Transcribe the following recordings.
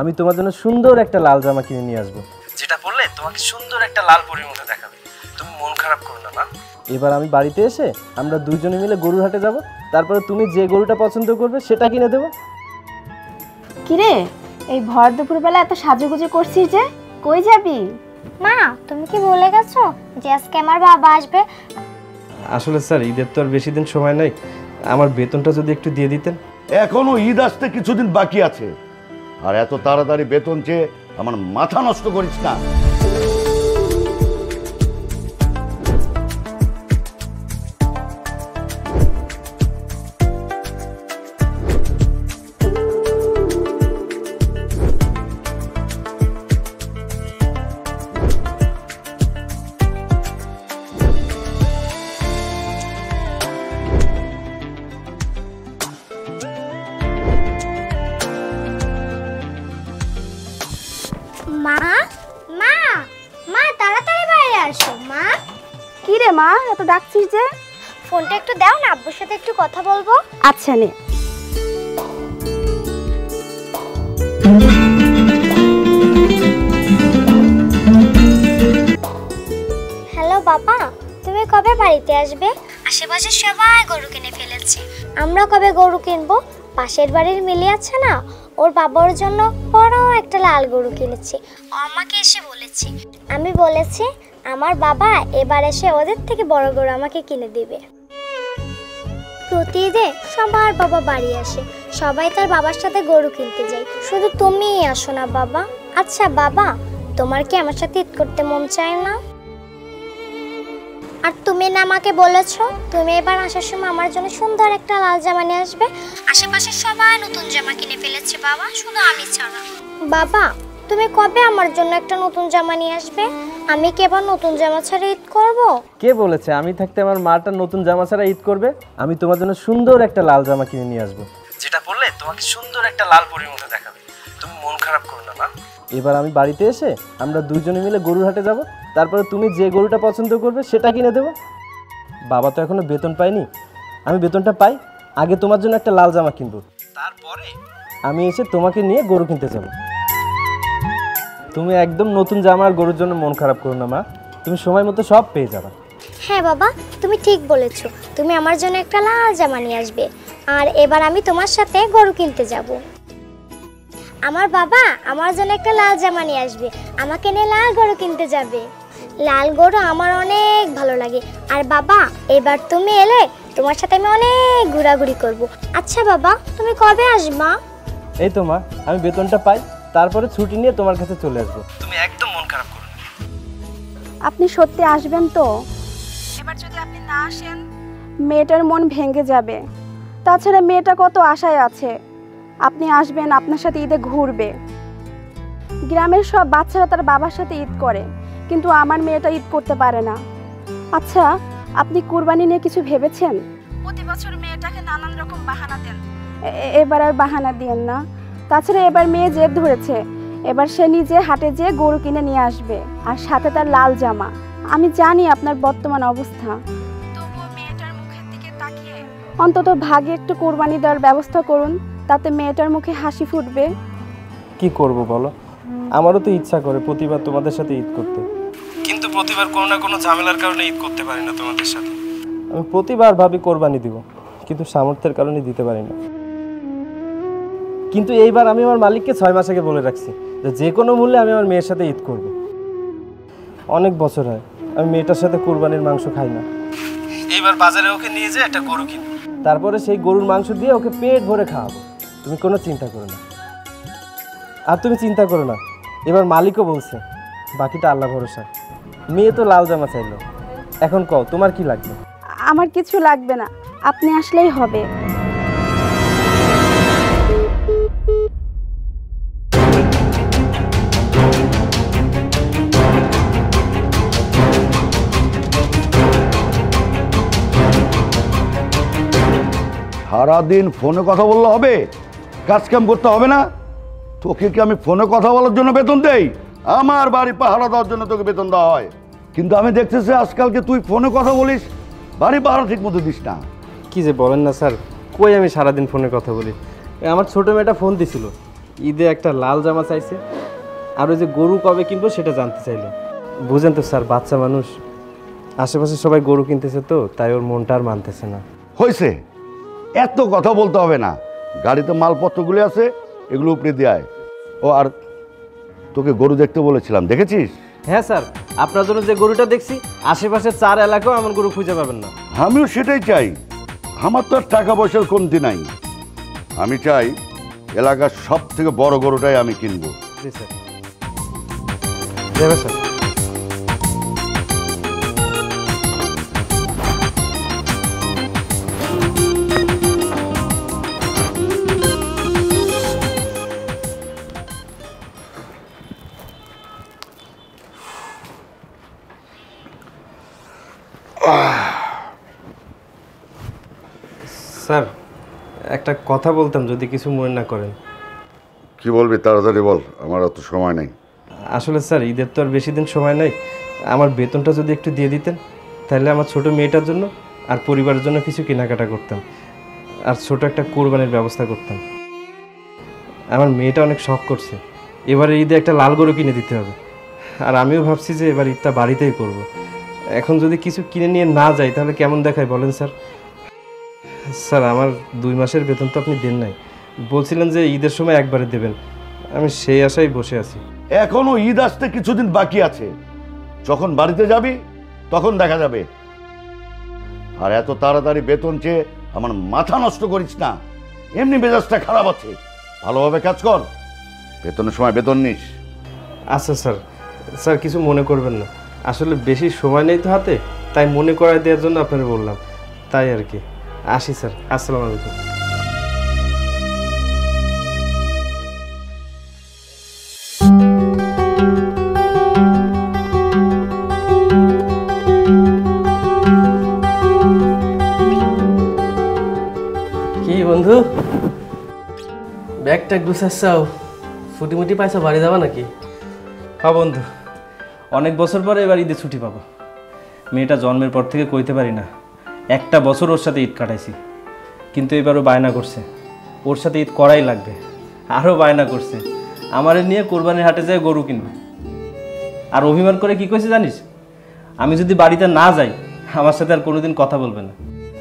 আমি তোমার জন্য সুন্দর একটা লাল জামা কিনে নিয়ে আসবো, যেটা পরলে তোমাকে সুন্দর একটা লাল পরীর মতো দেখাবে। তুমি মন খারাপ করো না মা। এবার আমি বাড়িতে এসে আমরা দুইজনে মিলে গরুর হাটে যাব, তারপরে তুমি যে গরুটা পছন্দ করবে সেটা কিনে দেবো। কিরে, এই ভর দুপুরবেলা এত সাজুগুজু করছিস যে, কই যাবি? মা, তুমি কি ভুলে গেছো যে আজকে আমার বাবা আসবে? আসলে স্যার, ঈদের তো আর বেশি দিন সময় নাই, আমার বেতনটা যদি একটু দিয়ে দিতেন। এখনো ঈদ আসতে কিছুদিন বাকি আছে, আর এত তাড়াতাড়ি বেতন চেয়ে আমার মাথা নষ্ট করিস না। মা, মা, মা তাড়াতাড়ি বাইরে আসো। মা, কি রে মা, এত ডাকছিস যে? ফোনটা একটু দাও না, আব্বুর সাথে একটু কথা বলবো। আচ্ছা নে। হ্যালো বাবা, তুমি কবে বাড়িতে আসবে? আশেপাশে সবাই গরু কিনে ফেলেছে, আমরা কবে গরু কিনবো? পাশের বাড়ির মিলি আছে না, ওর বাবার জন্য বড় একটা লাল গরু কিনেছে। ও আমাকে এসে বলেছে, আমি বলেছি আমার বাবা এবার এসে ওদের থেকে বড় গরু আমাকে কিনে দিবে। প্রতি ঈদে সবার বাবা বাড়ি আসে, সবাই তার বাবার সাথে গরু কিনতে যায়, শুধু তুমিই আসো না বাবা। আচ্ছা বাবা, তোমার কি আমার সাথে ঈদ করতে মন চায় না? আর তুমি না আমাকে বলেছো তুমি এবার আসার সময় আমার জন্য সুন্দর একটা লাল জামা নিয়ে আসবে। আশেপাশে সবাই নতুন জামা কিনে ফেলেছে বাবা, শুধু আমি ছাড়া। বাবা, তুমি কবে আমার জন্য একটা নতুন জামা নিয়ে আসবে? আমি কি এবার নতুন জামা ছাড়া ঈদ করব? কে বলেছে আমি থাকতে আমার মাটা নতুন জামা ছাড়া ঈদ করবে? আমি তোমার জন্য সুন্দর একটা লাল জামা কিনে নিয়ে আসবো, যেটা পরলে তোমাকে সুন্দর একটা লাল পরীর মতো দেখাবে। তুমি মন খারাপ করো না মা। এবার আমি বাড়িতে এসে আমরা দুইজনে মিলে গরুর হাটে যাব, তারপরে তুমি যে গরুটা পছন্দ করবে সেটা কিনে দেবো। বাবা তো এখনো বেতন পাইনি, আমি বেতনটা পাই, আগে তোমার জন্য একটা লাল জামা কিনবো, তারপরে আমি এসে তোমাকে নিয়ে গরু কিনতে যাব। তুমি একদম নতুন জামা আর গরুর জন্য মন খারাপ করো না মা, তুমি সময় মতো সব পেয়ে যাবে। হ্যাঁ বাবা, তুমি ঠিক বলেছো, তুমি আমার জন্য একটা লাল জামা নিয়ে আসবে, আর এবার আমি তোমার সাথে গরু কিনতে যাব। আমার বাবা আমার জন্য একটা লাল জামা নিয়ে আসবে, আমাকে নিয়ে লাল গরু কিনতে যাবে। লাল গরু আমার অনেক ভালো লাগে। আর বাবা, এবার তুমি এলে তোমার সাথে আমি অনেক ঘোরাঘুরি করব। আচ্ছা বাবা, তুমি কবে আসবা? এই তো মা, আমি বেতনটা পাই, তারপরে ছুটি নিয়ে তোমার কাছে চলে আসবো। তুমি একদম মন খারাপ করো না। আপনি সত্যি আসবেন তো? এবার যদি আপনি না আসেন মেয়েটার মন ভেঙে যাবে। তাছাড়া মেয়েটা কত আশায় আছে আপনি আসবেন, আপনার সাথে ঈদে ঘুরবে। গ্রামের সব বাচ্চারা তার বাবার সাথে ঈদ করে, কিন্তু আমার মেয়েটা ঈদ করতে পারে না। আচ্ছা, আপনি কুরবানি নিয়ে কিছু ভেবেছেন? প্রতি বছর মেয়েটাকে নানান রকম বাহানা দেন, এবার আর বাহানা দিয়েন না। তাছাড়া এবার মেয়ে জেদ ধরেছে, এবার সে নিজে হাটে যেয়ে গরু কিনে নিয়ে আসবে, আর সাথে তার লাল জামা। আমি জানি আপনার বর্তমান অবস্থা, তবুও মেয়েটার মুখের দিকে তাকিয়ে অন্তত ভাগে একটু কুরবানি দেওয়ার ব্যবস্থা করুন, তাতে মেয়েটার মুখে হাসি ফুটবে। কি করব বলো, আমারও তো ইচ্ছা করে প্রতিবার তোমাদের সাথে ঈদ করতে, কিন্তু প্রতিবার কোনো না কোনো ঝামেলার কারণে ঈদ করতে পারি না তোমাদের সাথে। আমি প্রতিবার ভাবি কোরবানি দিব, কিন্তু সামর্থ্যের কারণে দিতে পারি না। কিন্তু এইবার আমি আমার মালিককে 6 মাস আগে বলে রাখছি যে কোনো মূল্যে আমি আমার মেয়ের সাথে ঈদ করব। অনেক বছর হয় আমি মেয়েটার সাথে কুরবানির মাংস খাই না। এইবার বাজারে ওকে নিয়ে যেয়ে একটা গরু কিনবো, তারপরে সেই গরুর মাংস দিয়ে ওকে পেট ভরে খাওয়াবো। তুমি কোনো চিন্তা করো না। আর তুমি চিন্তা করো না, এবার মালিকও বলছে, বাকিটা আল্লাহ ভরসা। মেয়ে তো লাল জামা চাইলো, এখন কও তোমার কি লাগবে? আমার কিছু লাগবে না, আপনি আসলেই হবে। সারাদিন ফোনে কথা বললে হবে? কাজ কাম করতে হবে না? তোকে কি আমি ফোনে কথা বলার জন্য বেতন দেই? আমার বাড়ি পাহারা দেওয়ার জন্য তোকে বেতন দেওয়া হয়। কিন্তু আমি দেখতেছি আজকালকে তুই ফোনে কথা বলিস, বাড়ি পাহারা ঠিক মতো দিস না। কি যে বলেন না স্যার, কই আমি সারাদিন ফোনে কথা বলি। আমার ছোটো মেয়েটা ফোন দিছিল, ঈদে একটা লাল জামা চাইছে, আর ওই যে গরু কবে কিনবো সেটা জানতে চাইলো। বুঝেন তো স্যার, বাচ্চা মানুষ, আশেপাশে সবাই গরু কিনতেছে তো, তাই ওর মনটা আর মানতেছে না। হয়েছে, এত কথা বলতে হবে না। গাড়িতে মালপত্রগুলি আছে, এগুলো উপরে দেয়। ও আর তোকে গরু দেখতে বলেছিলাম, দেখেছিস? হ্যাঁ স্যার, আপনার জন্য যে গরুটা দেখছি আশেপাশে 4 এলাকাও এমন গরু খুঁজে পাবেন না। আমিও সেটাই চাই। আমার তো আর টাকা পয়সার কমতি নাই। আমি চাই এলাকার সব থেকে বড় গরুটাই আমি কিনবো। জি স্যার, যাবে স্যার। স্যার, একটা কথা বলতাম যদি কিছু মনে না করেন। কি বলবি তাড়াতাড়ি বল, আমার অত সময় নেই। আসলে স্যার, ঈদের তো আর বেশি দিন সময় নাই। আমার বেতনটা যদি একটু দিয়ে দিতেন, তাহলে আমার ছোট মেয়েটার জন্য আর পরিবারের জন্য কিছু কেনাকাটা করতাম, আর ছোট একটা কোরবানির ব্যবস্থা করতাম। আমার মেয়েটা অনেক শখ করছে, এবারে ঈদে একটা লাল গরু কিনে দিতে হবে। আর আমিও ভাবছি যে এবার ঈদটা বাড়িতেই করব। এখন যদি কিছু কিনে নিয়ে না যাই তাহলে কেমন দেখায় বলেন স্যার? স্যার, আমার 2 মাসের বেতন তো আপনি দেন নাই, বলছিলেন যে ঈদের সময় একবারে দেবেন। আমি সেই আশায় বসে আছি। এখনো ঈদ আসতে কিছুদিন বাকি আছে, যখন বাড়িতে যাবি তখন দেখা যাবে। আর এত তাড়াতাড়ি বেতন চেয়ে আমার মাথা নষ্ট করিস না, এমনি মেজাজটা খারাপ আছে। ভালোভাবে কাজ কর, বেতনের সময় বেতন নিস। আচ্ছা স্যার, স্যার কিছু মনে করবেন না, আসলে বেশি সময় নেই তো হাতে, তাই মনে করায় দেওয়ার জন্য আপনারা বললাম, তাই আর কি। আসি স্যার, আসসালামু আলাইকুম। কি বন্ধু, ব্যাগটা গুছাচ্ছাও? ছুটি পাইছো, বাড়ি যাবা নাকি? হ্যাঁ বন্ধু, অনেক বছর পরে এবার ঈদে ছুটি পাবো। মেয়েটা জন্মের পর থেকে কইতে পারি না, একটা বছর ওর সাথে ঈদ কাটাইছি, কিন্তু এবারও বায়না করছে ওর সাথে ঈদ করাই লাগবে। আরও বায়না করছে আমারে নিয়ে কোরবানির হাটে যায় গরু কিনবে। আর অভিমান করে কি কইছে জানিস? আমি যদি বাড়িতে না যাই আমার সাথে আর কোনোদিন কথা বলবে না।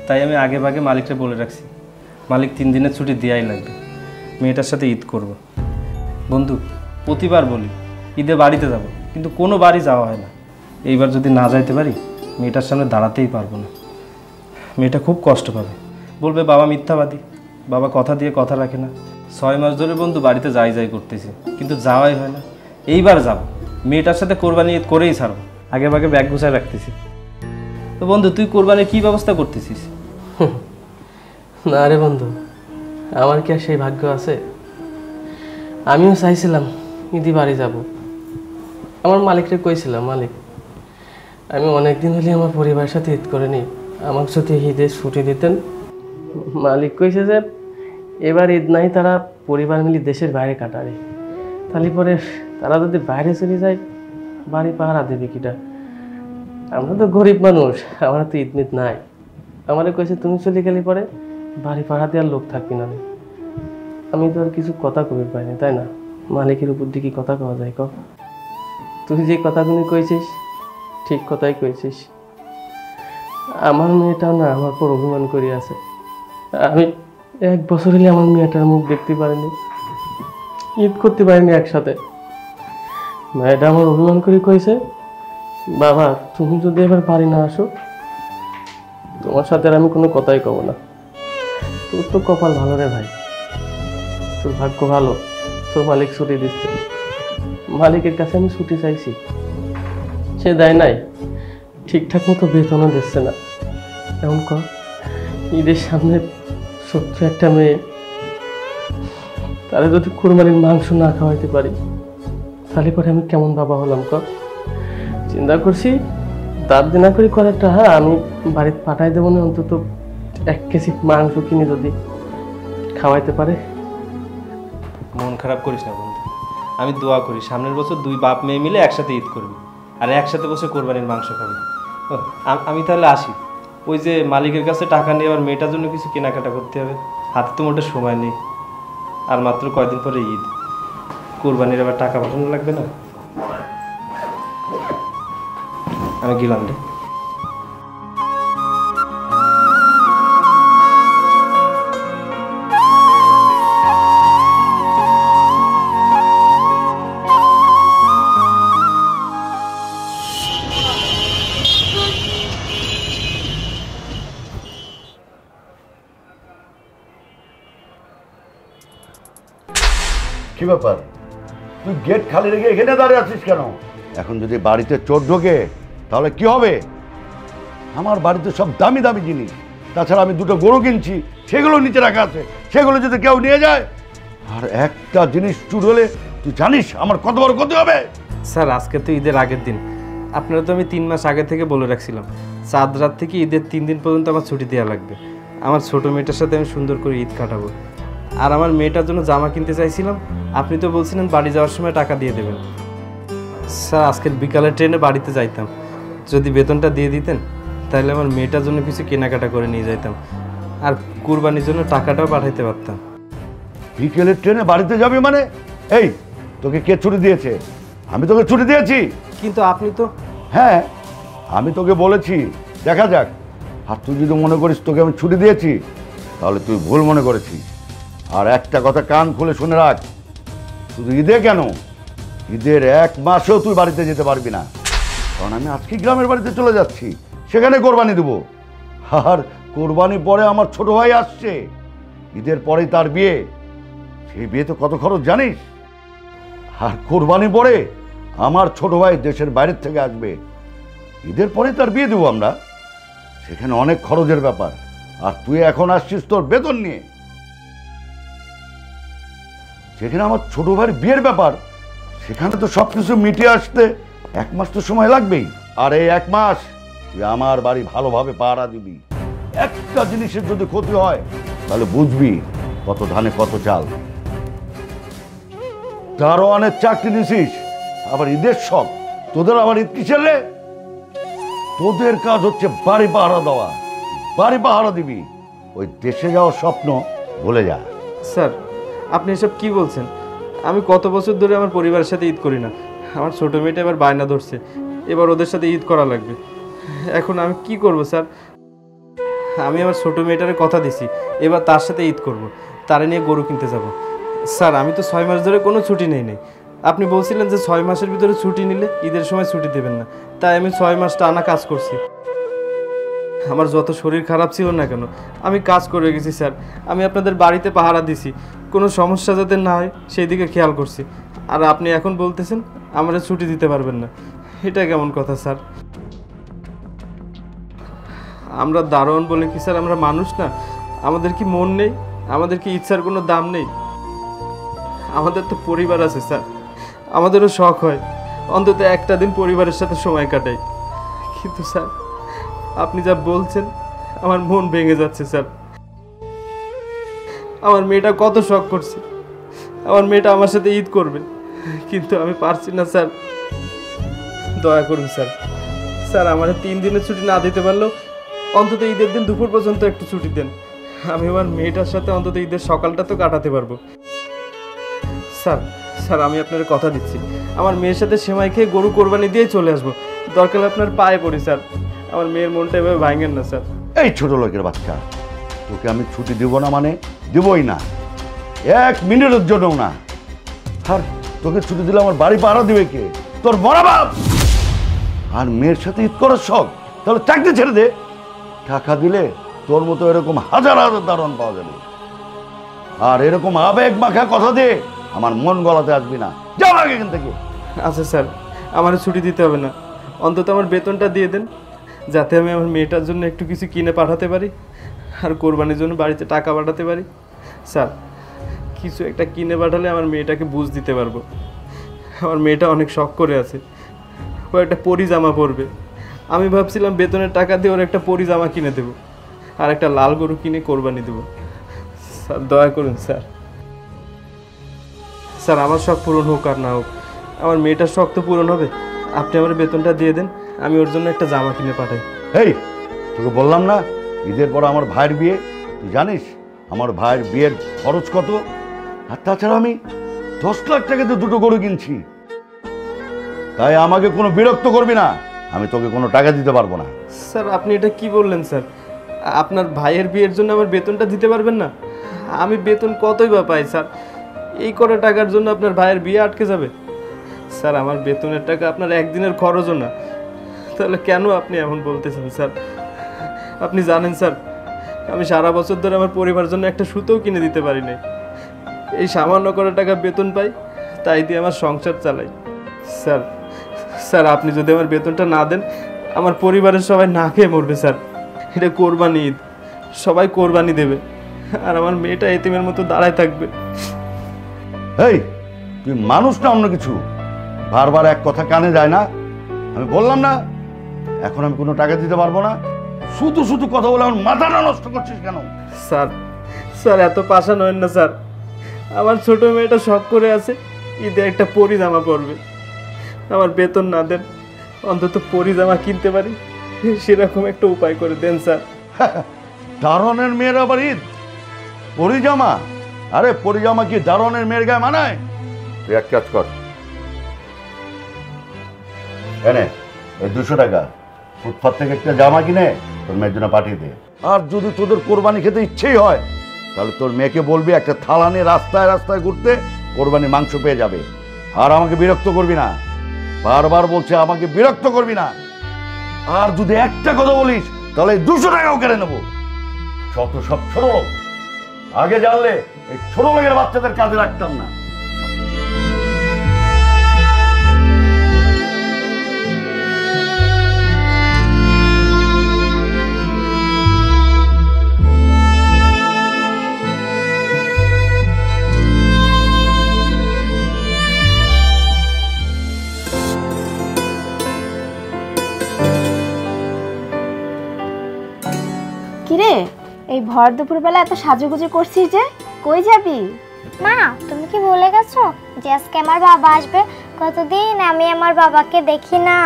তাই আমি আগে ভাগে মালিককে বলে রাখছি, মালিক 3 দিনের ছুটি দেওয়াই লাগবে, মেয়েটার সাথে ঈদ করব। বন্ধু, প্রতিবার বলি ঈদে বাড়িতে যাব, কিন্তু কোনো বাড়ি যাওয়া হয় না। এইবার যদি না যাইতে পারি মেয়েটার সামনে দাঁড়াতেই পারবো না। মেয়েটা খুব কষ্ট পাবে, বলবে বাবা মিথ্যাবাদী, বাবা কথা দিয়ে কথা রাখে না। 6 মাস ধরে বন্ধু বাড়িতে যাই করতেছি, কিন্তু যাওয়াই হয় না। এইবার যাব, মেয়েটার সাথে কোরবানি ঈদ করেই ছাড়বো। আগে ভাগে ব্যাগ গুছায় রাখতেছি। তো বন্ধু, তুই কোরবানির কী ব্যবস্থা করতেছিস? না রে বন্ধু, আমার কি আর সেই ভাগ্য আছে? আমিও চাইছিলাম ঈদি বাড়ি যাব। আমার মালিককে কইছিলাম, মালিক আমি অনেক দিন হলে আমার পরিবারের সাথে ঈদ করে নিই, আমাকে যদি ঈদের ছুটি দিতেন। মালিক কইছে যে এবার ঈদ নাই, তারা পরিবার মিলে দেশের বাইরে কাটাবে। তাহলে পরে তারা যদি বাইরে চলে যায় বাড়ি পাহারা দেবে কিটা? আমরা তো গরিব মানুষ, আমার তো ঈদ মিদ নাই। আমারে কইছে তুমি চলে গেলে পরে বাড়ি পাহারা দেওয়ার লোক থাকবি না। আমি তো আর কিছু কথা কবি পাইনি, তাই না? মালিকের উপর দিয়ে কি কথা কওয়া যায়? তুই যে কথাগুলি কইছিস ঠিক কথাই কইছিস। আমার মেয়েটাও না আমার পর অভিমান করি আছে। আমি 1 বছর হলে আমার মেয়েটার মুখ দেখতে পারিনি, ঈদ করতে পারিনি একসাথে। মেয়েটা আমার অভিমান করে কইছে, বাবা তুমি যদি এবার বাড়ি না আসো তোমার সাথে আর আমি কোনো কথাই কব না। তোর তো কপাল ভালো রে ভাই, তোর ভাগ্য ভালো, তোর মালিক ছুটি দিচ্ছে। মালিকের কাছে আমি ছুটি চাইছি, সে দেয় নাই, ঠিকঠাক মতো বেতনও দিচ্ছে না। এমন কর ঈদের সামনে ছোট্ট একটা মেয়ে, তাহলে যদি কোরবানির মাংস না খাওয়াইতে পারি তাহলে পরে আমি কেমন বাবা হলাম? চিন্তা করছি দাঁত দিনা করে কয়েকটা আমি বাড়িতে পাঠাই দেবো না, অন্তত 1 কেজি মাংস কিনে যদি খাওয়াইতে পারে। মন খারাপ করিস না বন্ধু, আমি দোয়া করি সামনের বছর 2 বাপ মেয়ে মিলে একসাথে ঈদ করবি, আর একসাথে বসে কোরবানির মাংস খাবি। আমি তাহলে আসি। ওই যে মালিকের কাছে টাকা নিয়ে আবার মেয়েটার জন্য কিছু কেনাকাটা করতে হবে, হাতে তো মোটে সময় নেই, আর মাত্র কয়দিন পরে ঈদ। কোরবানির আবার টাকা পাঠানো লাগবে না। আমি গেলাম রে। কি ব্যাপার, তুই গেট খালি রেখে এখানে দাঁড়িয়ে আছিস কেন? এখন যদি বাড়িতে চোর ঢোকে তাহলে কি হবে? আমার বাড়িতে সব দামি দামি জিনিস, তাছাড়া আমি দুটো গরু কিনছি, সেগুলো নিচে রাখা আছে, সেগুলো যদি কেউ নিয়ে যায় আর একটা জিনিস চুর হলে তুই জানিস আমার কত বড় ক্ষতি হবে। স্যার আজকে তো ঈদের আগের দিন, আপনারা তো আমি 3 মাস আগে থেকে বলে রাখছিলাম চাঁদ রাত থেকে ঈদের 3 দিন পর্যন্ত আমার ছুটি দেওয়া লাগবে। আমার ছোট মেয়েটার সাথে আমি সুন্দর করে ঈদ কাটাবো। আর আমার মেয়েটার জন্য জামা কিনতে চাইছিলাম, আপনি তো বলছিলেন বাড়ি যাওয়ার সময় টাকা দিয়ে দেবেন। স্যার আজকের বিকালে ট্রেনে বাড়িতে যাইতাম, যদি বেতনটা দিয়ে দিতেন তাহলে আমার মেয়েটার জন্য কিছু কেনাকাটা করে নিয়ে যাইতাম, আর কুরবানির জন্য টাকাটাও পাঠাইতে পারতাম। বিকেলের ট্রেনে বাড়িতে যাবি মানে? এই, তোকে কে ছুটি দিয়েছে? আমি তোকে ছুটি দিয়েছি? কিন্তু আপনি তো... হ্যাঁ, আমি তোকে বলেছি, দেখা যাক। আর তুই যদি মনে করিস তোকে আমি ছুটি দিয়েছি তাহলে তুই ভুল মনে করেছিস। আর একটা কথা কান খুলে শুনে রাখ, শুধু ঈদে কেন, ঈদের 1 মাসেও তুই বাড়িতে যেতে পারবি না, কারণ আমি আজকে গ্রামের বাড়িতে চলে যাচ্ছি, সেখানে কোরবানি দেবো। আর কোরবানি পরে আমার ছোট ভাই আসছে, ঈদের পরেই তার বিয়ে। সেই বিয়ে তো কত খরচ জানিস? আর কোরবানি পরে আমার ছোট ভাই দেশের বাইরের থেকে আসবে, ঈদের পরে তার বিয়ে দেবো আমরা, সেখানে অনেক খরচের ব্যাপার। আর তুই এখন আসছিস তোর বেতন নিয়ে, সেখানে আমার ছোট ভাইয়ের বিয়ের ব্যাপার, সেখানে তো সব কিছু মিটিয়ে আসতে 1 মাস তো সময় লাগবেই। আর এই 1 মাস তুই আমার বাড়ি ভালোভাবে পাহারা দিবি। একটা জিনিসের যদি ক্ষতি হয় তাহলে বুঝবি কত ধানে কত চাল। দারোয়ানের চাকরি নিছিস, আবার ঈদের শখ, তোদের আবার ঈদ কিসের রে? তোদের কাজ হচ্ছে বাড়ি পাহারা দেওয়া, বাড়ি পাহারা দিবি, ওই দেশে যাওয়ার স্বপ্ন ভুলে যা। স্যার আপনি এসব কি বলছেন? আমি কত বছর ধরে আমার পরিবারের সাথে ঈদ করি না, আমার ছোটো মেয়েটা এবার বায়না ধরছে, এবার ওদের সাথে ঈদ করা লাগবে। এখন আমি কি করব স্যার? আমি আমার ছোটো মেয়েটারে কথা দিছি এবার তার সাথে ঈদ করব, তারে নিয়ে গরু কিনতে যাব। স্যার আমি তো 6 মাস ধরে কোনো ছুটি নেই নাই, আপনি বলছিলেন যে 6 মাসের ভিতরে ছুটি নিলে ঈদের সময় ছুটি দেবেন না, তাই আমি 6 মাস টানা কাজ করছি। আমার যত শরীর খারাপ ছিল না কেন আমি কাজ করে গেছি স্যার। আমি আপনাদের বাড়িতে পাহারা দিছি, কোনো সমস্যা যাতে না হয় সেই দিকে খেয়াল করছি। আর আপনি এখন বলতেছেন আমরা ছুটি দিতে পারবেন না, এটা কেমন কথা স্যার? আমরা দারোয়ান বলে কি স্যার আমরা মানুষ না? আমাদের কি মন নেই? আমাদের কি ইচ্ছার কোনো দাম নেই? আমাদের তো পরিবার আছে স্যার, আমাদেরও শখ হয় অন্তত একটা দিন পরিবারের সাথে সময় কাটাই। কিন্তু স্যার আপনি যা বলছেন আমার মন ভেঙে যাচ্ছে স্যার। আমার মেয়েটা কত শখ করছে, আমার মেয়েটা আমার সাথে ঈদ করবে, কিন্তু আমি পারছি না স্যার। দয়া করুন স্যার, স্যার আমার 3 দিনের ছুটি না দিতে পারলেও অন্তত ঈদের দিন দুপুর পর্যন্ত একটু ছুটি দেন, আমি আমার মেয়েটার সাথে অন্তত ঈদের সকালটা তো কাটাতে পারবো। স্যার স্যার আমি আপনার কথা দিচ্ছি, আমার মেয়ের সাথে সেমাই খেয়ে গরু কোরবানি দিয়ে চলে আসবো, দরকার আপনার পায়ে পড়ি স্যার, আমার মেয়ের মনটা এভাবে ভাঙেন না স্যার। এই ছোট লোকের বাচ্চা, তোকে আমি ছুটি দেব না মানে দেবই না, 1 মিনিটের জন্যও না। আর তোকে ছুটি দিলে আমার বাড়ি পাহারা দিবে কে? তোর বড় বাপ। আর মেয়ের সাথে ঈদ করার শখ, তাহলে চাকরি ছেড়ে দে। টাকা দিলে তোর মতো এরকম হাজার হাজার দারোয়ান পাওয়া যাবে। আর এরকম আবেগ মাখা কথা দিয়ে আমার মন গলাতে আসবি না, যাও আগে এখান থেকে। আচ্ছা স্যার আমার ছুটি দিতে হবে না, অন্তত আমার বেতনটা দিয়ে দেন, যাতে আমি আমার মেয়েটার জন্য একটু কিছু কিনে পাঠাতে পারি আর কোরবানির জন্য বাড়িতে টাকা পাঠাতে পারি। স্যার কিছু একটা কিনে পাঠালে আমার মেয়েটাকে বুঝ দিতে পারবো। আমার মেয়েটা অনেক শখ করে আছে, ও একটা পরি জামা পরবে, আমি ভাবছিলাম বেতনের টাকা দিয়ে ওর একটা পরি জামা কিনে দেবো আর একটা লাল গরু কিনে কোরবানি দেবো। স্যার দয়া করুন স্যার, স্যার আমার শখ পূরণ হোক আর না হোক, আমার মেয়েটার শখ তো পূরণ হবে। আপনি আমার বেতনটা দিয়ে দেন, আমি ওর জন্য একটা জামা কিনে পাঠাই। এই তোকে বললাম না ঈদের পর আমার ভাইয়ের বিয়ে, তুই জানিস আমার ভাইয়ের বিয়ের খরচ কত? আর তাছাড়া আমি 10 লাখ টাকাতে দুটো গরু কিনছি। তাই আমাকে কোনো বিরক্ত করবি না, আমি তোকে কোনো টাকা দিতে পারবো না। স্যার আপনি এটা কি বললেন স্যার? আপনার ভাইয়ের বিয়ের জন্য আমার বেতনটা দিতে পারবেন না? আমি বেতন কতই বা পাই স্যার? এই কটা টাকার জন্য আপনার ভাইয়ের বিয়ে আটকে যাবে? স্যার আমার বেতনের টাকা আপনার একদিনের খরচও না, তাহলে কেন আপনি এমন বলতেছেন স্যার? আপনি জানেন স্যার, আমি সারা বছর ধরে আমার পরিবারের জন্য একটা সুতোও কিনে দিতে পারি নাই। এই সামান্য করে টাকা বেতন পাই, তাই দিয়ে আমার সংসার চালাই। স্যার স্যার আপনি যদি আমার বেতনটা না দেন, আমার পরিবারের সবাই না খেয়ে মরবে স্যার। এটা কোরবানি ঈদ, সবাই কোরবানি দেবে, আর আমার মেয়েটা এতিমের মতো দাঁড়ায় থাকবে। এই তুই মানুষ না অন্য কিছু? বারবার এক কথা কানে যায় না? আমি বললাম না এখন আমি কোনো টাকা দিতে পারবো না। শুধু শুধু কথা বলে আমার মাথাটা নষ্ট করছিস কেন? স্যার স্যার এত পাশা নয় না স্যার। আমার ছোট মেয়েটা শখ করে আছে ঈদে একটা পরি জামা পরবে। আমার বেতন না দেন, অন্তত পরি জামা কিনতে পারি সেরকম একটা উপায় করে দেন স্যার। দারোয়ানের মেয়ের আবার ঈদ, পরিজামা? আরে পরিজামা কি দারোয়ানের মেয়ের গায়ে মানায়? তুই এক কাজ কর, এনে এই 200 টাকা ফুটপাত থেকে একটা জামা কিনে তোর মেয়ের জন্য পাঠিয়ে দে। আর যদি তোদের কোরবানি খেতে ইচ্ছেই হয়, তাহলে তোর মেয়েকে বলবি একটা থালা নিয়ে রাস্তায় রাস্তায় ঘুরতে, কোরবানি মাংস পেয়ে যাবে। আর আমাকে বিরক্ত করবি না, বারবার বলছে আমাকে বিরক্ত করবি না। আর যদি একটা কথা বলিস তাহলে 200 টাকাও কেড়ে নেবো। যত সব ছোট লোক, আগে জানলে এই ছোট লোকের বাচ্চাদের কাজে রাখতাম না। কিরে, এই ভর দুপুরবেলা এত সাজুগুজু করছিস যে, কই যাবি? মা, তুমি কি ভুলে গেছো যে আজকে আমার বাবা আসবে? কতদিন আমি আমার বাবাকে দেখি না।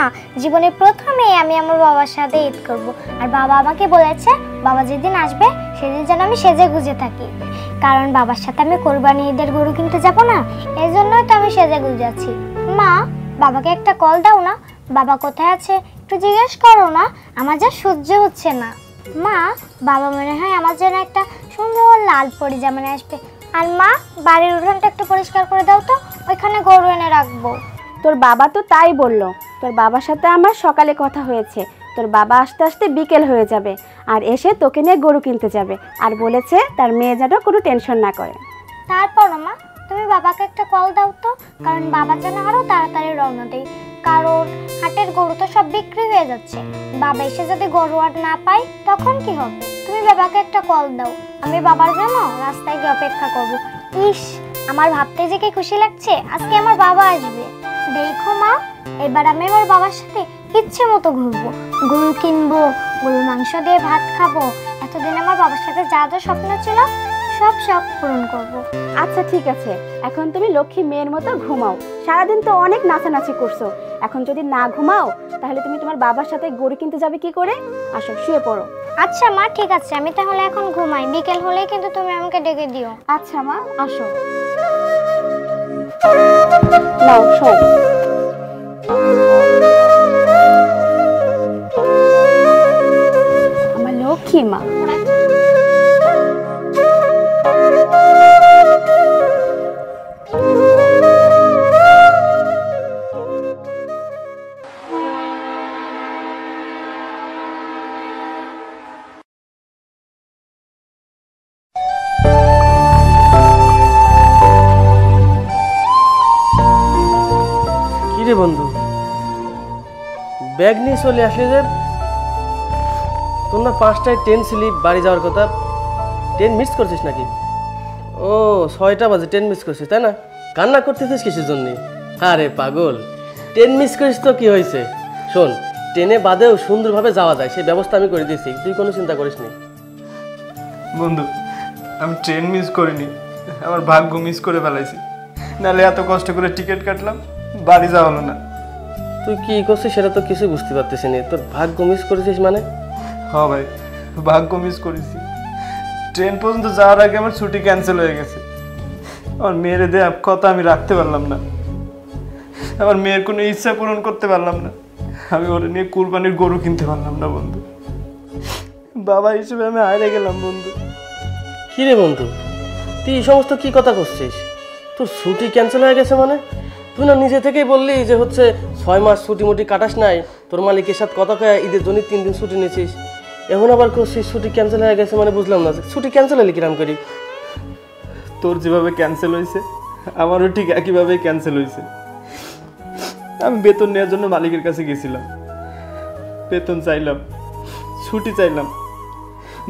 জীবনে প্রথমে আমি আমার বাবার সাথে ঈদ করব। আর বাবা আমাকে বলেছে বাবা যেদিন আসবে সেদিন যেন আমি সেজে গুজে থাকি, কারণ বাবার সাথে আমি কোরবানি ঈদের গরু কিনতে যাব না, এই জন্যই তো আমি সেজে গুজে আছি। মা, বাবাকে একটা কল দাও না, বাবা কোথায় আছে একটু জিজ্ঞেস করো না, আমার যা সহ্য হচ্ছে না। মা, বাবা মনে হয় আমার জন্য একটা সুন্দর লাল পরিজামা নিয়ে আসবে। আর মা, বাড়ির উঠোনটা একটু পরিষ্কার করে দাও তো, ওইখানে গরু এনে রাখবো। তোর বাবা তো তাই বলল। তোর বাবার সাথে আমার সকালে কথা হয়েছে, তোর বাবা আসতে আসতে বিকেল হয়ে যাবে, আর এসে তোকে নিয়ে গরু কিনতে যাবে, আর বলেছে তার মেয়ে যেন কোনো টেনশন না করে। তারপরও মা, তুমি বাবাকে একটা কল দাও তো, কারণ বাবা যেন আরো তাড়াতাড়ি রওনা দেয়, কারণ হাটের গরু তো সব বিক্রি হয়ে যাচ্ছে। বাবা এসে যদি গরু আর না পাই তখন কি হবে? তুমি বাবাকে একটা কল দাও, আমি বাবার জন্য রাস্তায় গিয়ে অপেক্ষা করব। ইস, আমার ভাবতে যে কি খুশি লাগছে, আজকে আমার বাবা আসবে। দেখো মা, এবার আমি আমার বাবার সাথে ইচ্ছে মতো ঘুরবো, গরু কিনবো, গরুর মাংস দিয়ে ভাত খাবো। এতদিন আমার বাবার সাথে যা যা স্বপ্ন ছিল সব শখ পূরণ করব। আচ্ছা ঠিক আছে, এখন তুমি লক্ষ্মী মেয়ের মতো ঘুমাও। সারাদিন তো অনেক নাচানাচি করছো, এখন যদি না ঘুমাও তাহলে তুমি তোমার বাবার সাথে গরু কিনতে যাবে কি করে? আসো, শুয়ে পড়ো। আচ্ছা মা, ঠিক আছে, আমি তাহলে এখন ঘুমাই, বিকেল হলেই কিন্তু তুমি আমাকে ডেকে দিও। আচ্ছা মা, আসো, নাও শোও। আমার লক্ষ্মী মা। কিরে বন্ধু, ব্যাগ নিয়ে চলে আসলে যে? তোর না 5টায় ট্রেন ছিলি, বাড়ি যাওয়ার কথা, ট্রেন মিস করছিস নাকি? ও 6টা বাজে ট্রেন মিস করছিস, তাই না? কান্না করতেছিস কিসের জন্য? আরে পাগল, ট্রেন মিস করিস তো কি হয়েছে? শোন, ট্রেনে বাদেও সুন্দরভাবে যাওয়া যায়, সেই ব্যবস্থা আমি করে দিয়েছি, তুই কোনো চিন্তা করিস নি। বন্ধু, আমি ট্রেন মিস করিনি, আমার ভাগ্য মিস করে ফেলাইছি। নাহলে এত কষ্ট করে টিকিট কাটলাম, বাড়ি যাওয়া হলো না। তুই কি করছিস সেটা তো কিছু বুঝতে পারতেছি না। তোর ভাগ্য মিস করেছিস মানে? হ্যাঁ ভাই, ভাগ্য মিস করেছি। ট্রেন পর্যন্ত যাওয়ার আগে আমার ছুটি ক্যান্সেল হয়ে গেছে। আমার মেয়ের দেয়া কথা আমি রাখতে পারলাম না, আমার মেয়ের কোনো ইচ্ছা পূরণ করতে পারলাম না, আমি ওর নিয়ে কুরবানির গরু কিনতে পারলাম না বন্ধু। বাবা হিসেবে আমি হারিয়ে গেলাম বন্ধু। কি রে বন্ধু, তুই এই সমস্ত কি কথা করছিস? তোর ছুটি ক্যান্সেল হয়ে গেছে মানে? তুই না নিজে থেকেই বললি যে হচ্ছে 6 মাস ছুটি মুটি কাটাস নাই, তোর মালিকের সাথে কথা কয়ে ঈদের জন্য 3 দিন ছুটি নিয়েছিস, এখন আবার করছিস ছুটি ক্যান্সেল হয়ে গেছে মানে? বুঝলাম না, ছুটি ক্যান্সেল হলে কিরাম করি? তোর যেভাবে ক্যান্সেল হয়েছে আমারও ঠিক একইভাবেই ক্যান্সেল হয়েছে। আমি বেতন নেওয়ার জন্য মালিকের কাছে গেছিলাম, বেতন চাইলাম, ছুটি চাইলাম,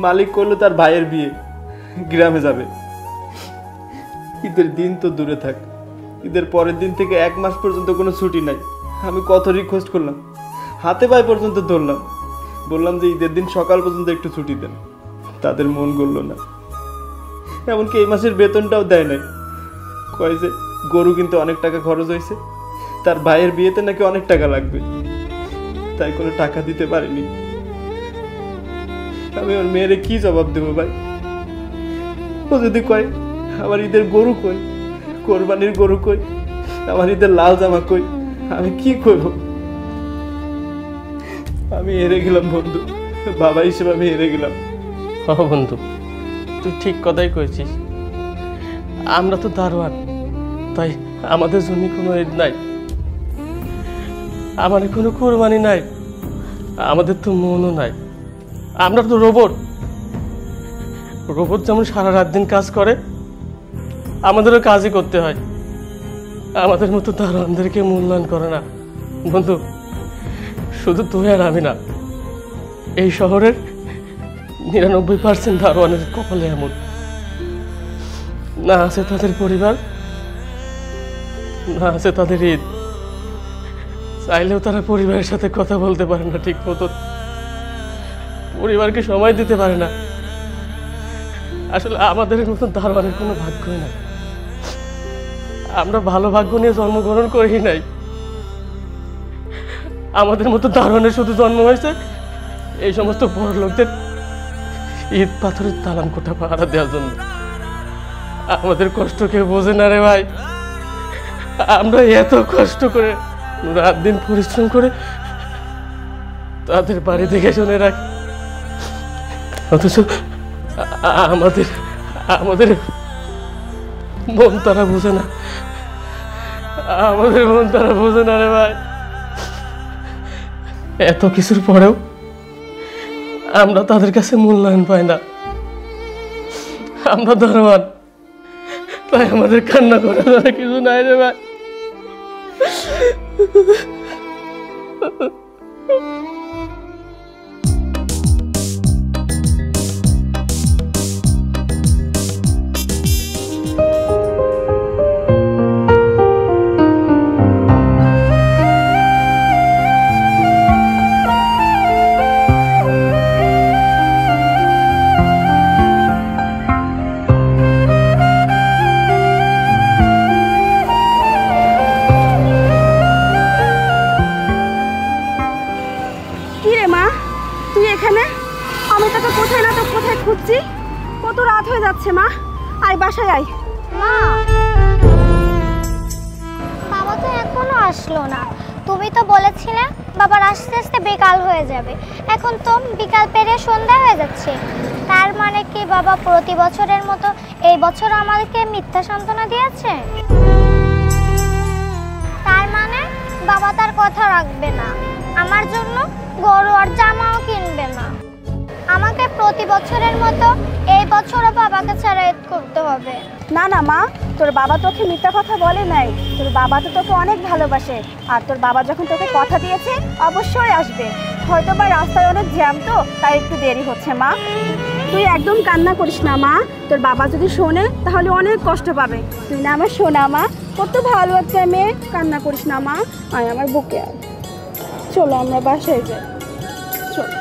মালিক করলো তার ভাইয়ের বিয়ে, গ্রামে যাবে। ঈদের দিন তো দূরে থাক, ঈদের পরের দিন থেকে 1 মাস পর্যন্ত কোনো ছুটি নাই। আমি কত রিকোয়েস্ট করলাম, হাতে পায়ে পর্যন্ত ধরলাম, বললাম যে ঈদের দিন সকাল পর্যন্ত একটু ছুটি দেন, তাদের মন গড়ল না। এমনকি এই মাসের বেতনটাও দেয় নাই, কয় যে গরু কিনতে অনেক টাকা খরচ হয়েছে, তার ভাইয়ের বিয়েতে নাকি অনেক টাকা লাগবে, তাই কোনো টাকা দিতে পারিনি। আমি ওর মেয়েরে কি জবাব দেবো ভাই? ও যদি কয় আমার ঈদের গরু কই, কোরবানির গরু কই, আমার ঈদের লাল জামা কই, আমি কি করব? আমি হেরে গেলাম বন্ধু, বাবা হিসেবে আমি হেরে গেলাম। বন্ধু, তুই ঠিক কথাই কইছিস। আমরা তো দারোয়ান, তাই আমাদের জন্য কোনো ঈদ নাই, আমাদের কোনো কোরবানি নাই, আমাদের তো মনও নাই। আমরা তো রোবট। রোবট যেমন সারা রাত দিন কাজ করে, আমাদেরও কাজই করতে হয়। আমাদের মতো দারোয়ানদেরকে মূল্যায়ন করে না বন্ধু। শুধু তুই আর আমি না, এই শহরের 99% দারোয়ানের কপালে এমন। না আছে তাদের পরিবার, না আছে তাদের ঈদ, চাইলেও তারা পরিবারের সাথে কথা বলতে পারে না ঠিক মতো, পরিবারকে সময় দিতে পারে না। আসলে আমাদের মতো দারোয়ানের কোনো ভাগ্যই না। আমরা ভালো ভাগ্য নিয়ে জন্মগ্রহণ করি নাই, আমাদের মতো দারোয়ানের শুধু জন্ম হয়েছে এই সমস্ত বড় লোকদের ঈদ পাথরের তালাম কোঠা পাহারা দেওয়ার জন্য। আমাদের কষ্ট কেউ বোঝে না রে ভাই। আমরা এত কষ্ট করে রাত দিন পরিশ্রম করে তাদের বাড়ি দেখে শুনে রাখি, অথচ আমাদের আমাদের মন তারা বোঝে না, আমাদের মন তারা বোঝে না রে ভাই। এত কিছুর পরেও আমরা তাদের কাছে মূল্যায়ন পাই না। আমরা দারোয়ান, তাই আমাদের কান্না করে কিছু নাই রে ভাই। কত রাত হয়ে যাচ্ছে মা, আয় বাসায় আয়। মা, বাবা তো এখনো আসলো না। তুমি তো বলেছিলে বাবার আস্তে আস্তে বিকাল হয়ে যাবে, এখন তো বিকাল পেরিয়ে সন্ধ্যা হয়ে যাচ্ছে। তার মানে কি বাবা প্রতি বছরের মতো এই বছর আমাদেরকে মিথ্যা সান্ত্বনা দিয়েছে? তার মানে বাবা তার কথা রাখবে না, আমার জন্য গরু আর জামাও কিনবে না। আমাকে প্রতি বছরের মতো এই বছরও বাবাকে ছাড়া ঈদ করতে হবে। না না মা, তোর বাবা তোকে মিথ্যা কথা বলে নাই, তোর বাবা তো তোকে অনেক ভালোবাসে, আর তোর বাবা যখন তোকে কথা দিয়েছে অবশ্যই আসবে। হয়তো বা রাস্তায় অনেক জ্যাম, তো তাই একটু দেরি হচ্ছে। মা তুই একদম কান্না করিস না মা, তোর বাবা যদি শোনে তাহলে অনেক কষ্ট পাবে। তুই না আমার শোনা মা, কত ভালো একটা মেয়ে, কান্না করিস না মা, আয় আমার বুকে আয়। চলো আমরা বাসায় যাই, চলো।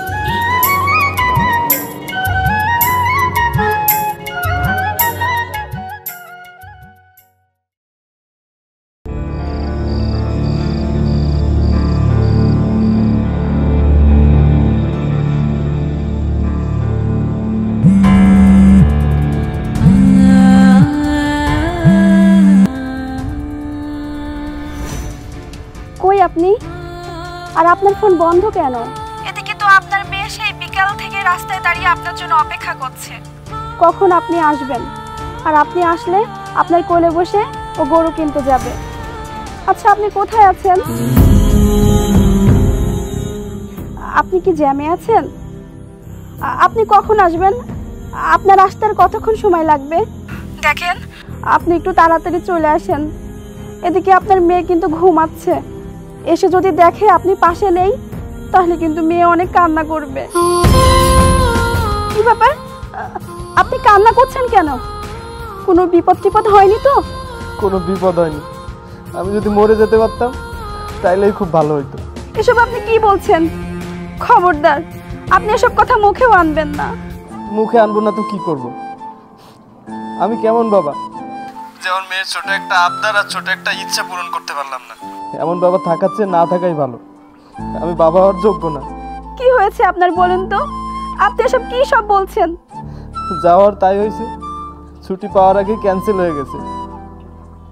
কই আপনি? আর আপনার ফোন বন্ধ কেন? এদিকে তো আপনার মেয়ে সেই বিকাল থেকে রাস্তায় দাঁড়িয়ে আপনার জন্য অপেক্ষা করছে। কখন আপনি আসবেন? আর আপনি আসলে আপনার কোলে বসে ও গরু কিনতে যাবে। আচ্ছা, আপনি কোথায় আছেন? আপনি কি জ্যামে আছেন? আপনি কখন আসবেন? আপনার আসতে আর কতক্ষণ সময় লাগবে? দেখেন, আপনি একটু তাড়াতাড়ি চলে আসেন। এদিকে আপনার মেয়ে কিন্তু ঘুমাচ্ছে। এসে যদি দেখে আপনি পাশে নেই, তাহলে কিন্তু মেয়ে অনেক কান্না করবে। কি ব্যাপার, আপনি কান্না করছেন কেন? কোনো বিপদ টিপদ হয়নি তো? কোনো বিপদ হয়নি। আমি যদি মরে যেতে পারতাম তাইলেই খুব ভালো হইতো। এসব আপনি কি বলছেন? খবরদার, আপনি এসব কথা মুখেও আনবেন না। মুখে আনবো না তো কি করব? আমি কেমন বাবা যে আমার মেয়ের ছোট একটা আবদার আর ছোট একটা ইচ্ছা পূরণ করতে পারলাম না? এমন বাবা থাকার চেয়ে না থাকাই ভালো। আমি বাবা হওয়ার যোগ্য না। কি হয়েছে আপনার বলেন তো? আপনি এসব কি সব বলছেন? যাওয়ার তাই হয়েছে, ছুটি পাওয়ার আগে ক্যান্সেল হয়ে গেছে।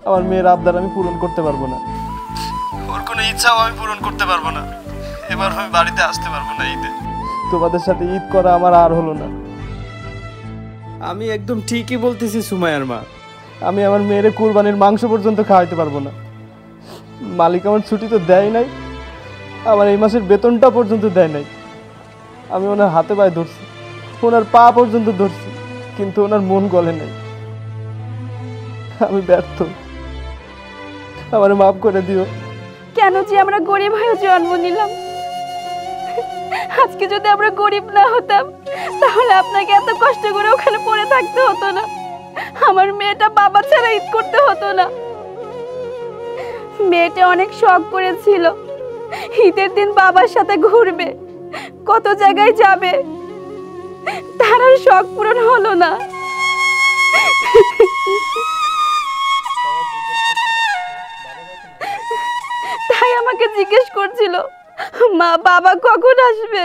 আমার মেয়ের আবদার আমি পূরণ করতে পারবো না, ওর কোনো ইচ্ছাও আমি পূরণ করতে পারবো না। এবার আমি বাড়িতে আসতে পারবো না ঈদে। তোমাদের সাথে ঈদ করা আমার আর হলো না। আমি একদম ঠিকই বলতেছি সুমাইয়ার মা। আমি আমার মেয়ের কুরবানির মাংস পর্যন্ত খাওয়াইতে পারবো না। মালিক আমার ছুটি তো দেয় নাই, আমার এই মাসের বেতনটা পর্যন্ত দেয় নাই। আমি ওনার হাতে পায়ে ধরছি, ওনার পা পর্যন্ত ধরছি, কিন্তু ওনার মন গলে নাই। আমি ব্যর্থ, আমার মাফ করে দিও। কেন যে আমরা গরিব হয়ে জন্ম নিলাম? আজকে যদি আমরা গরিব না হতাম, তাহলে আপনাকে এত কষ্ট করে ওখানে পড়ে থাকতে হতো না। আমার মেয়েটা বাবা ছাড়া ঈদ করতে হতো না। মেয়েটা অনেক শখ করেছিল ঈদের দিন বাবার সাথে ঘুরবে, কত জায়গায় যাবে, তার আর শখ পূরণ হলো না। তাই আমাকে জিজ্ঞেস করছিল, মা বাবা কখন আসবে?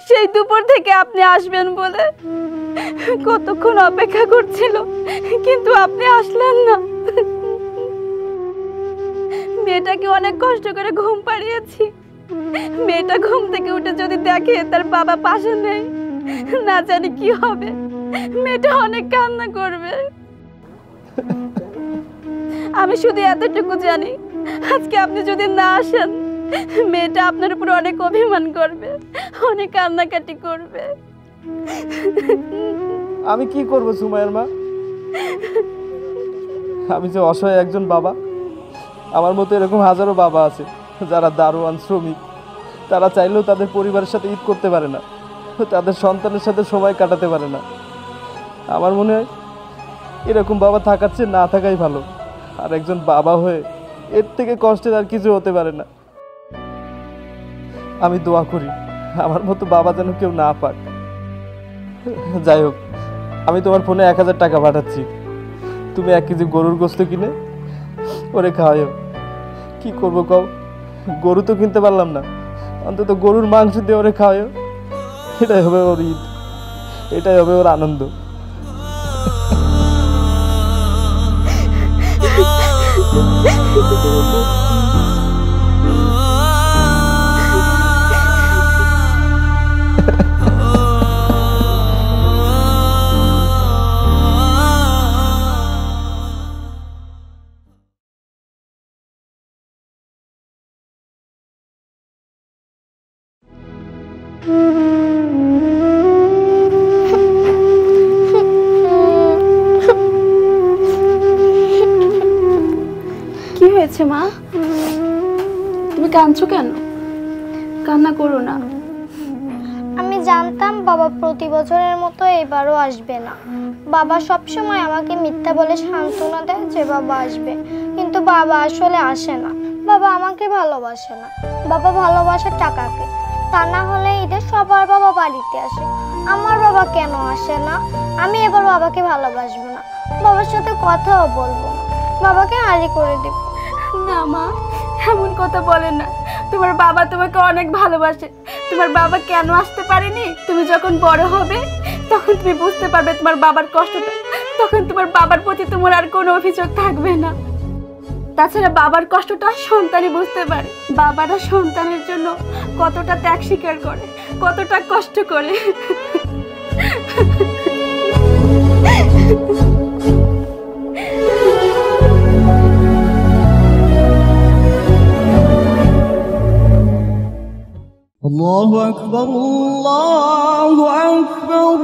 সেই দুপুর থেকে আপনি আসবেন বলে কতক্ষণ অপেক্ষা করছিল, কিন্তু আপনি আসলেন না। মেয়েটাকে অনেক কষ্ট করে ঘুম পাড়িয়েছি। মেয়েটা ঘুম থেকে উঠে যদি দেখে তার বাবা পাশে নেই, না জানি কি হবে। মেয়েটা অনেক কান্না করবে। আমি শুধু এতটুকু জানি, আজকে আপনি যদি না আসেন, মেয়েটা আপনার উপর অনেক অভিমান করবে, অনেক কান্নাকাটি করবে। আমি কি করব সুমাইয়ার মা? আমি যে অসহায় একজন বাবা। আমার মতো এরকম হাজারো বাবা আছে যারা দারোয়ান, শ্রমিক। তারা চাইলেও তাদের পরিবারের সাথে ঈদ করতে পারে না, তাদের সন্তানের সাথে সময় কাটাতে পারে না। আমার মনে হয় এরকম বাবা থাকার চেয়ে না থাকাই ভালো। আর একজন বাবা হয়ে এর থেকে কষ্টের আর কিছু হতে পারে না। আমি দোয়া করি আমার মতো বাবা যেন কেউ না পাক। যাই হোক, আমি তোমার ফোনে 1000 টাকা পাঠাচ্ছি। তুমি 1 কেজি গরুর গোস্ত কিনে ওরে খাওয়াও। কি করবো কও? গরু তো কিনতে পারলাম না, অন্তত গরুর মাংস দিয়ে ওরে খাওয়াও। এটাই হবে ওর ঈদ, এটাই হবে ওর আনন্দ। কি হয়েছে মা? তুমি কাঁদছো কেন? কান্না করো না। আমি জানতাম বাবা প্রতি বছরের মতো এবারও আসবে না। বাবা সবসময় আমাকে মিথ্যা বলে সান্ত্বনা দেয় যে বাবা আসবে, কিন্তু বাবা আসলে আসে না। বাবা আমাকে ভালোবাসে না, বাবা ভালোবাসে টাকাকে। তা না হলে ঈদে সবার বাবা বাড়িতে আসে, আমার বাবা কেন আসে না? আমি এবার বাবাকে ভালোবাসবো না, বাবার সাথে কথাও বলবো না, বাবাকে হারি করে দেব। না মা, এমন কথা বলে না। তোমার বাবা তোমাকে অনেক ভালোবাসে। তোমার বাবা কেন আসতে পারেনি, তুমি যখন বড় হবে তখন তুমি বুঝতে পারবে তোমার বাবার কষ্টটা। তখন তোমার বাবার প্রতি তোমার আর কোনো অভিযোগ থাকবে না। তাছাড়া বাবার কষ্টটা সন্তানই বুঝতে পারে, বাবারা সন্তানের জন্য কতটা ত্যাগ স্বীকার করে, কতটা কষ্ট করে। الله أكبر الله أكبر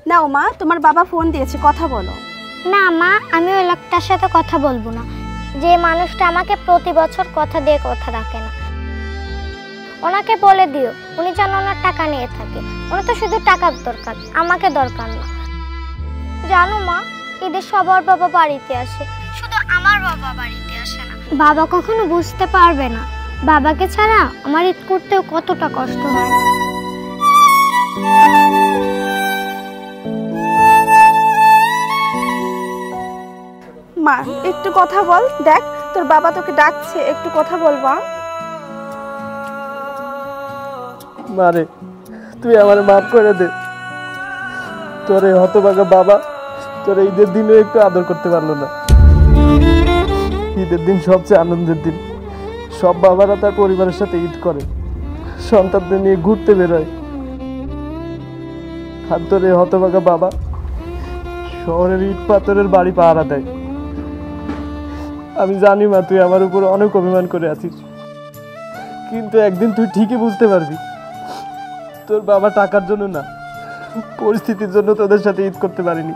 নাও মা, তোমার বাবা ফোন দিয়েছে, কথা বলো। না মা, আমি ওই লোকটার সাথে কথা বলবো না, যে মানুষটা আমাকে প্রতি বছর কথা দিয়ে কথা রাখে না। ওনাকে বলে দিও উনি যেন ওনার টাকা নিয়ে থাকে। ওনার তো শুধু টাকার দরকার, আমাকে দরকার না। জানো মা, ঈদের সবার বাবা বাড়িতে আসে, শুধু আমার বাবা বাড়িতে আসে না। বাবা কখনো বুঝতে পারবে না বাবাকে ছাড়া আমার ঈদ করতেও কতটা কষ্ট হয়। মা একটু কথা বল, দেখ তোর বাবা তোকে ডাকছে, একটু কথা বলবা। মারে, তুই আমার মাফ করে দে। তোর এই হতভাগা বাবা তোর ঈদের দিনও একটু আদর করতে পারলো না। ঈদের দিন সবচেয়ে আনন্দের দিন, সব বাবারা তার পরিবারের সাথে ঈদ করে, সন্তানদের নিয়ে ঘুরতে বেরোয়। আর তোর এই হতভাগা বাবা শহরের ইট পাথরের বাড়ি পাহারা দেয়। আমি জানি মা, তুই আমার উপর অনেক অভিমান করে আছিস, কিন্তু একদিন তুই ঠিকই বুঝতে পারবি তোর বাবা টাকার জন্য না, পরিস্থিতির জন্য তোদের সাথে ঈদ করতে পারিনি।